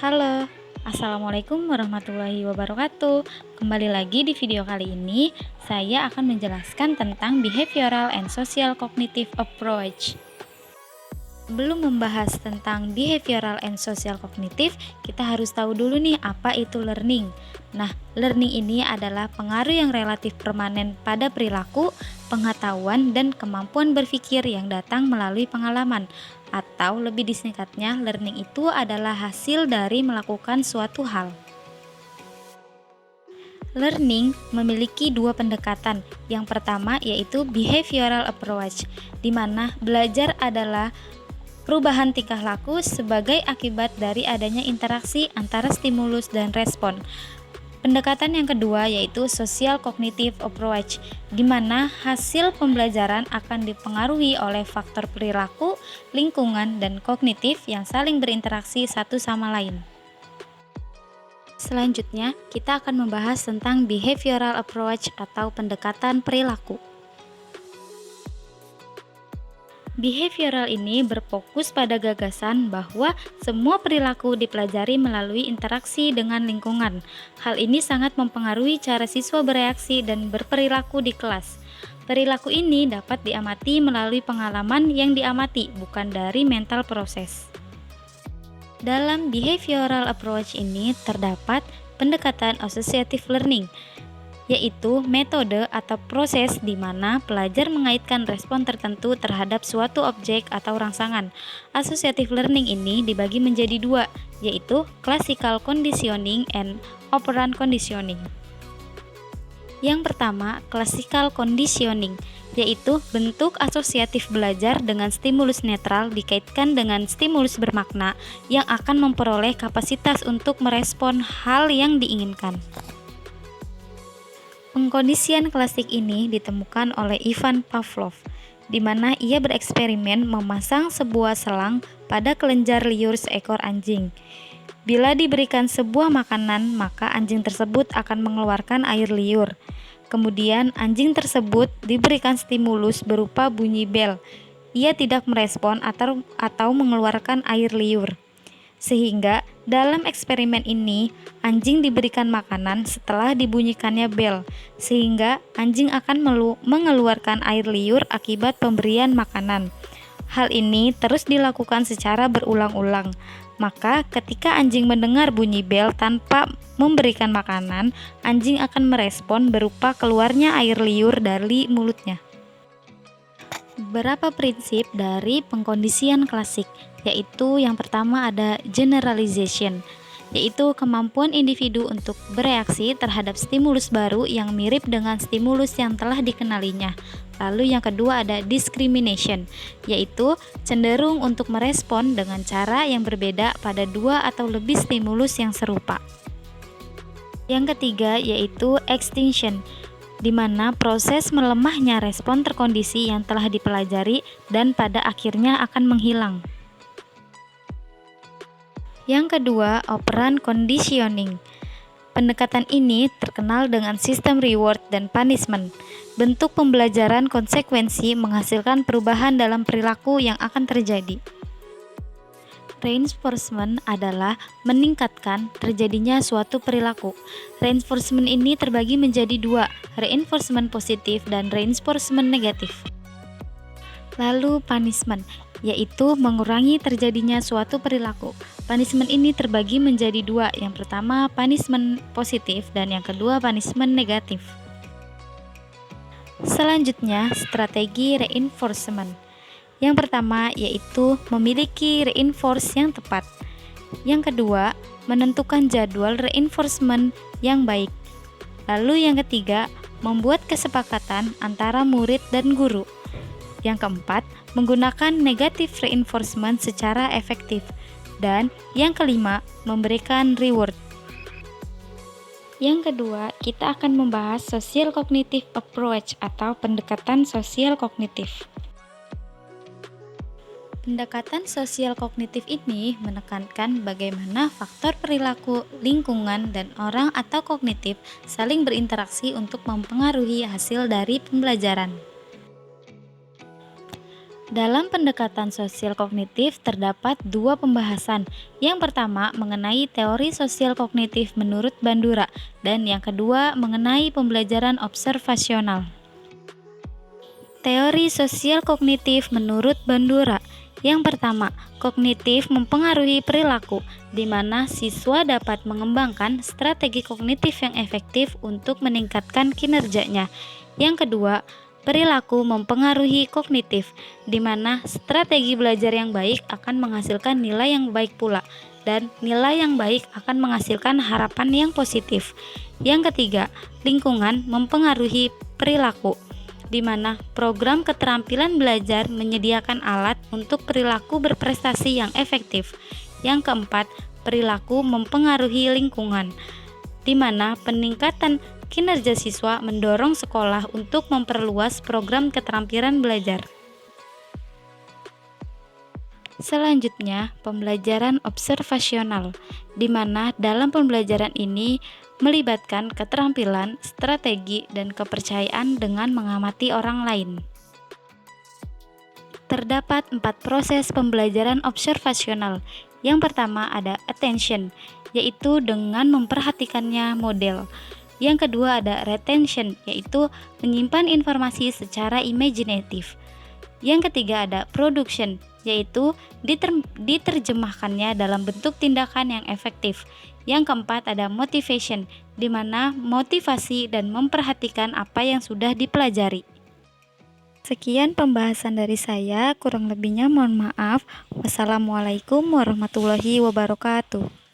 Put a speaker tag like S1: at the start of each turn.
S1: Halo, Assalamualaikum warahmatullahi wabarakatuh. Kembali lagi di video kali ini, saya akan menjelaskan tentang Behavioral and Social Cognitive Approach. Sebelum membahas tentang Behavioral and Social Cognitive, kita harus tahu dulu nih apa itu learning. Nah, learning ini adalah pengaruh yang relatif permanen pada perilaku, pengetahuan, dan kemampuan berpikir yang datang melalui pengalaman. Atau lebih disingkatnya, learning itu adalah hasil dari melakukan suatu hal. Learning memiliki dua pendekatan. Yang pertama yaitu behavioral approach, di mana belajar adalah perubahan tingkah laku sebagai akibat dari adanya interaksi antara stimulus dan respon. Pendekatan yang kedua yaitu social cognitive approach, di mana hasil pembelajaran akan dipengaruhi oleh faktor perilaku, lingkungan, dan kognitif yang saling berinteraksi satu sama lain. Selanjutnya, kita akan membahas tentang behavioral approach atau pendekatan perilaku. Behavioral ini berfokus pada gagasan bahwa semua perilaku dipelajari melalui interaksi dengan lingkungan. Hal ini sangat mempengaruhi cara siswa bereaksi dan berperilaku di kelas. Perilaku ini dapat diamati melalui pengalaman yang diamati, bukan dari mental proses. Dalam behavioral approach ini terdapat pendekatan associative learning, yaitu metode atau proses di mana pelajar mengaitkan respon tertentu terhadap suatu objek atau rangsangan. Associative learning ini dibagi menjadi dua, yaitu classical conditioning and operant conditioning. Yang pertama, classical conditioning, yaitu bentuk asosiatif belajar dengan stimulus netral dikaitkan dengan stimulus bermakna yang akan memperoleh kapasitas untuk merespon hal yang diinginkan. Pengkondisian klasik ini ditemukan oleh Ivan Pavlov, di mana ia bereksperimen memasang sebuah selang pada kelenjar liur seekor anjing. Bila diberikan sebuah makanan, maka anjing tersebut akan mengeluarkan air liur. Kemudian anjing tersebut diberikan stimulus berupa bunyi bel. Ia tidak merespon atau mengeluarkan air liur. Sehingga dalam eksperimen ini, anjing diberikan makanan setelah dibunyikannya bel, sehingga anjing akan mengeluarkan air liur akibat pemberian makanan. Hal ini terus dilakukan secara berulang-ulang. Maka ketika anjing mendengar bunyi bel tanpa memberikan makanan, anjing akan merespon berupa keluarnya air liur dari mulutnya. Beberapa prinsip dari pengkondisian klasik, yaitu yang pertama ada generalization, yaitu kemampuan individu untuk bereaksi terhadap stimulus baru yang mirip dengan stimulus yang telah dikenalinya. Lalu yang kedua ada discrimination, yaitu cenderung untuk merespon dengan cara yang berbeda pada dua atau lebih stimulus yang serupa. Yang ketiga yaitu extinction, di mana proses melemahnya respon terkondisi yang telah dipelajari dan pada akhirnya akan menghilang. Yang kedua, operant conditioning. Pendekatan ini terkenal dengan sistem reward dan punishment. Bentuk pembelajaran konsekuensi menghasilkan perubahan dalam perilaku yang akan terjadi. Reinforcement adalah meningkatkan terjadinya suatu perilaku. Reinforcement ini terbagi menjadi dua, reinforcement positif dan reinforcement negatif. Lalu punishment, yaitu mengurangi terjadinya suatu perilaku. Punishment ini terbagi menjadi dua, yang pertama punishment positif dan yang kedua punishment negatif. Selanjutnya, strategi reinforcement. Yang pertama yaitu memiliki reinforce yang tepat. Yang kedua, menentukan jadwal reinforcement yang baik. Lalu yang ketiga, membuat kesepakatan antara murid dan guru. Yang keempat, menggunakan negative reinforcement secara efektif. Dan yang kelima, memberikan reward. Yang kedua, kita akan membahas social cognitive approach atau pendekatan sosial kognitif. Pendekatan sosial kognitif ini menekankan bagaimana faktor perilaku, lingkungan, dan orang atau kognitif saling berinteraksi untuk mempengaruhi hasil dari pembelajaran. Dalam pendekatan sosial kognitif terdapat dua pembahasan. Yang pertama mengenai teori sosial kognitif menurut Bandura dan yang kedua mengenai pembelajaran observasional. Teori sosial kognitif menurut Bandura. Yang pertama, kognitif mempengaruhi perilaku, di mana siswa dapat mengembangkan strategi kognitif yang efektif untuk meningkatkan kinerjanya. Yang kedua, perilaku mempengaruhi kognitif, di mana strategi belajar yang baik akan menghasilkan nilai yang baik pula, dan nilai yang baik akan menghasilkan harapan yang positif. Yang ketiga, lingkungan mempengaruhi perilaku, di mana program keterampilan belajar menyediakan alat untuk perilaku berprestasi yang efektif. Yang keempat, perilaku mempengaruhi lingkungan, di mana peningkatan kinerja siswa mendorong sekolah untuk memperluas program keterampilan belajar. Selanjutnya, pembelajaran observasional, di mana dalam pembelajaran ini melibatkan keterampilan, strategi, dan kepercayaan dengan mengamati orang lain. Terdapat 4 proses pembelajaran observasional. Yang pertama ada attention, yaitu dengan memperhatikannya model. Yang kedua ada retention, yaitu menyimpan informasi secara imajinatif. Yang ketiga ada production, yaitu diterjemahkannya dalam bentuk tindakan yang efektif. Yang keempat ada motivation, di mana motivasi dan memperhatikan apa yang sudah dipelajari. Sekian pembahasan dari saya, kurang lebihnya mohon maaf. Wassalamualaikum warahmatullahi wabarakatuh.